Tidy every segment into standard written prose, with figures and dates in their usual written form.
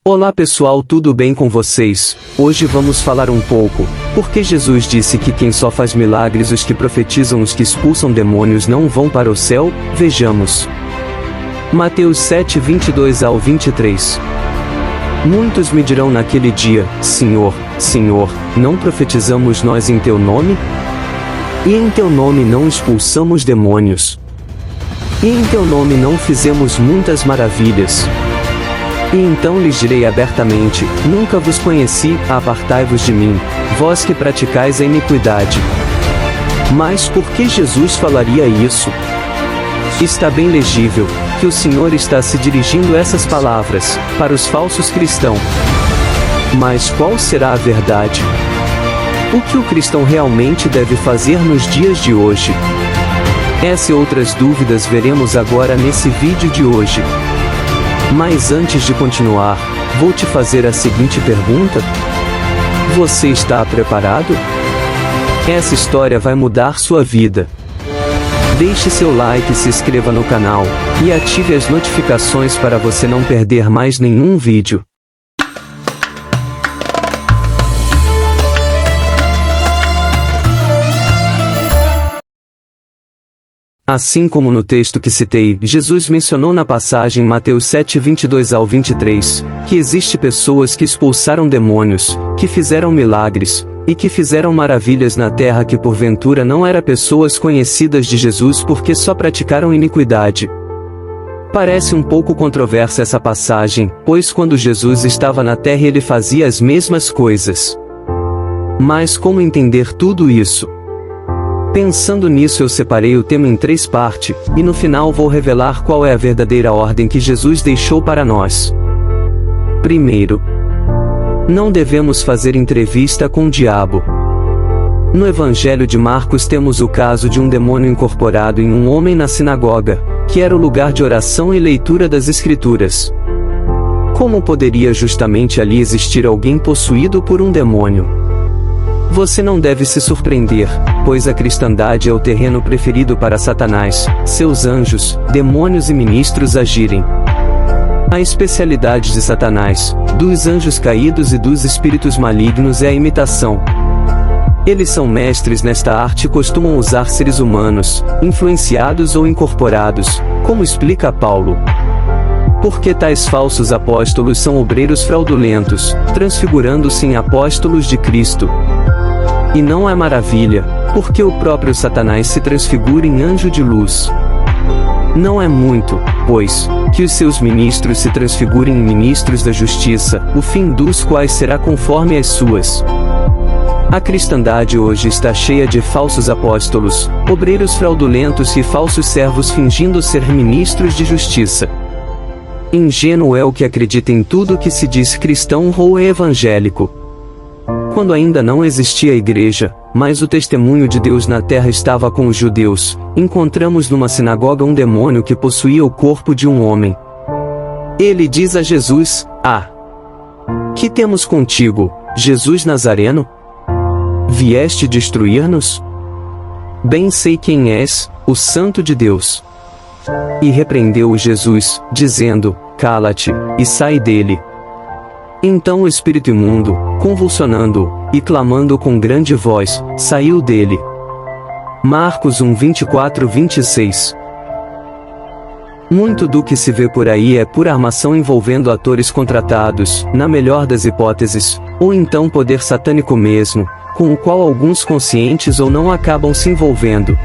Olá pessoal, tudo bem com vocês? Hoje vamos falar um pouco, porque Jesus disse que quem só faz milagres, os que profetizam, os que expulsam demônios não vão para o céu. Vejamos. Mateus 7, 22 ao 23. Muitos me dirão naquele dia: Senhor, Senhor, não profetizamos nós em teu nome? E em teu nome não expulsamos demônios? E em teu nome não fizemos muitas maravilhas? E então lhes direi abertamente: nunca vos conheci, apartai-vos de mim, vós que praticais a iniquidade. Mas por que Jesus falaria isso? Está bem legível que o Senhor está se dirigindo essas palavras para os falsos cristãos. Mas qual será a verdade? O que o cristão realmente deve fazer nos dias de hoje? Essa e outras dúvidas veremos agora nesse vídeo de hoje. Mas antes de continuar, vou te fazer a seguinte pergunta: você está preparado? Essa história vai mudar sua vida. Deixe seu like, se inscreva no canal, e ative as notificações para você não perder mais nenhum vídeo. Assim como no texto que citei, Jesus mencionou na passagem Mateus 7, 22 ao 23, que existe pessoas que expulsaram demônios, que fizeram milagres, e que fizeram maravilhas na terra, que porventura não eram pessoas conhecidas de Jesus porque só praticaram iniquidade. Parece um pouco controversa essa passagem, pois quando Jesus estava na terra ele fazia as mesmas coisas. Mas como entender tudo isso? Pensando nisso, eu separei o tema em 3 partes, e no final vou revelar qual é a verdadeira ordem que Jesus deixou para nós. Primeiro, não devemos fazer entrevista com o diabo. No Evangelho de Marcos temos o caso de um demônio incorporado em um homem na sinagoga, que era o lugar de oração e leitura das Escrituras. Como poderia justamente ali existir alguém possuído por um demônio? Você não deve se surpreender, pois a cristandade é o terreno preferido para Satanás, seus anjos, demônios e ministros agirem. A especialidade de Satanás, dos anjos caídos e dos espíritos malignos é a imitação. Eles são mestres nesta arte e costumam usar seres humanos, influenciados ou incorporados, como explica Paulo. Porque tais falsos apóstolos são obreiros fraudulentos, transfigurando-se em apóstolos de Cristo. E não é maravilha, porque o próprio Satanás se transfigura em anjo de luz. Não é muito, pois, que os seus ministros se transfigurem em ministros da justiça, o fim dos quais será conforme as suas. A cristandade hoje está cheia de falsos apóstolos, obreiros fraudulentos e falsos servos fingindo ser ministros de justiça. Ingênuo é o que acredita em tudo que se diz cristão ou evangélico. Quando ainda não existia a igreja, mas o testemunho de Deus na terra estava com os judeus, encontramos numa sinagoga um demônio que possuía o corpo de um homem. Ele diz a Jesus: que temos contigo, Jesus Nazareno? Vieste destruir-nos? Bem sei quem és, o Santo de Deus. E repreendeu-o Jesus, dizendo: cala-te, e sai dele. Então o espírito imundo, convulsionando-o, e clamando com grande voz, saiu dele. Marcos 1, 24, 26. Muito do que se vê por aí é pura armação envolvendo atores contratados, na melhor das hipóteses, ou então poder satânico mesmo, com o qual alguns conscientes ou não acabam se envolvendo.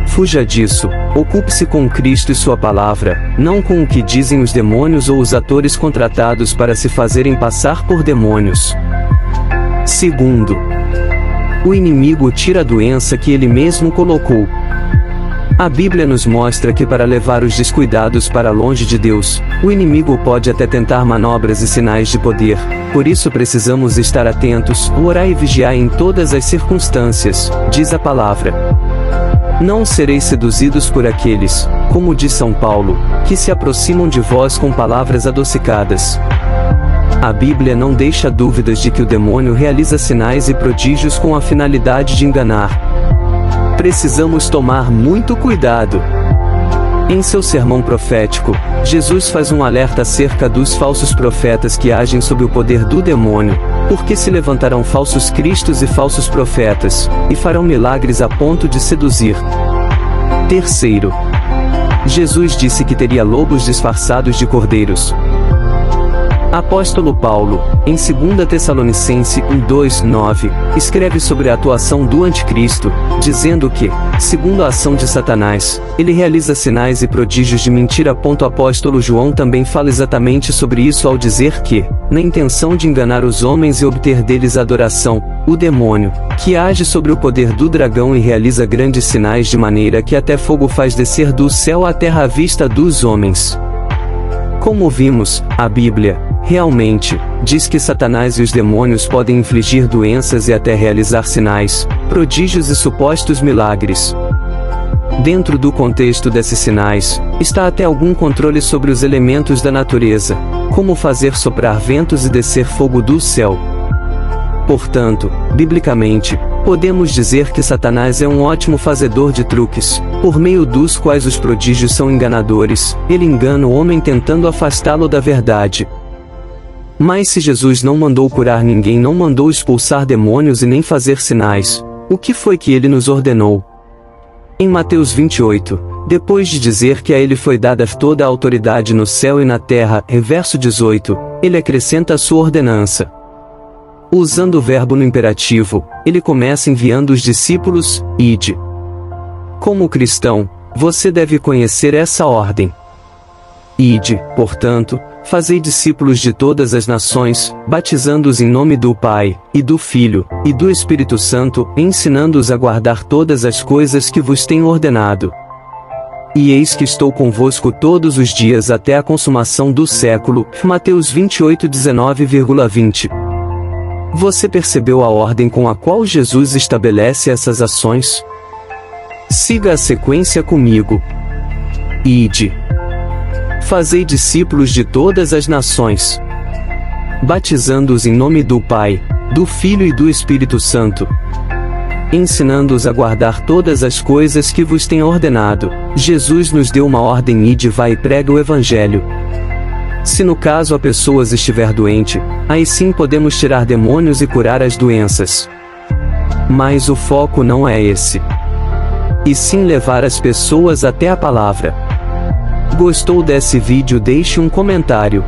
Fuja disso, ocupe-se com Cristo e sua palavra, não com o que dizem os demônios ou os atores contratados para se fazerem passar por demônios. Segundo, o inimigo tira a doença que ele mesmo colocou. A Bíblia nos mostra que para levar os descuidados para longe de Deus, o inimigo pode até tentar manobras e sinais de poder, por isso precisamos estar atentos, orar e vigiar em todas as circunstâncias, diz a palavra. Não sereis seduzidos por aqueles, como diz São Paulo, que se aproximam de vós com palavras adocicadas. A Bíblia não deixa dúvidas de que o demônio realiza sinais e prodígios com a finalidade de enganar. Precisamos tomar muito cuidado. Em seu sermão profético, Jesus faz um alerta acerca dos falsos profetas que agem sob o poder do demônio, porque se levantarão falsos cristos e falsos profetas, e farão milagres a ponto de seduzir. Terceiro, Jesus disse que teria lobos disfarçados de cordeiros. Apóstolo Paulo, em 2 Tessalonicenses 1:2-9, escreve sobre a atuação do anticristo, dizendo que, segundo a ação de Satanás, ele realiza sinais e prodígios de mentira. Apóstolo João também fala exatamente sobre isso ao dizer que, na intenção de enganar os homens e obter deles adoração, o demônio, que age sobre o poder do dragão e realiza grandes sinais de maneira que até fogo faz descer do céu à terra à vista dos homens. Como vimos, a Bíblia, realmente, diz que Satanás e os demônios podem infligir doenças e até realizar sinais, prodígios e supostos milagres. Dentro do contexto desses sinais, está até algum controle sobre os elementos da natureza, como fazer soprar ventos e descer fogo do céu. Portanto, biblicamente, podemos dizer que Satanás é um ótimo fazedor de truques, por meio dos quais os prodígios são enganadores. Ele engana o homem tentando afastá-lo da verdade. Mas se Jesus não mandou curar ninguém, não mandou expulsar demônios e nem fazer sinais, o que foi que ele nos ordenou? Em Mateus 28, depois de dizer que a ele foi dada toda a autoridade no céu e na terra, verso 18, ele acrescenta a sua ordenança. Usando o verbo no imperativo, ele começa enviando os discípulos, ide. Como cristão, você deve conhecer essa ordem. Ide, portanto, fazei discípulos de todas as nações, batizando-os em nome do Pai, e do Filho, e do Espírito Santo, ensinando-os a guardar todas as coisas que vos tenho ordenado. E eis que estou convosco todos os dias até a consumação do século. Mateus 28:19-20. Você percebeu a ordem com a qual Jesus estabelece essas ações? Siga a sequência comigo. Ide. Fazei discípulos de todas as nações, batizando-os em nome do Pai, do Filho e do Espírito Santo, ensinando-os a guardar todas as coisas que vos tenho ordenado. Jesus nos deu uma ordem: ide, vai e prega o Evangelho. Se no caso a pessoa estiver doente, aí sim podemos tirar demônios e curar as doenças. Mas o foco não é esse, e sim levar as pessoas até a palavra. Gostou desse vídeo? Deixe um comentário.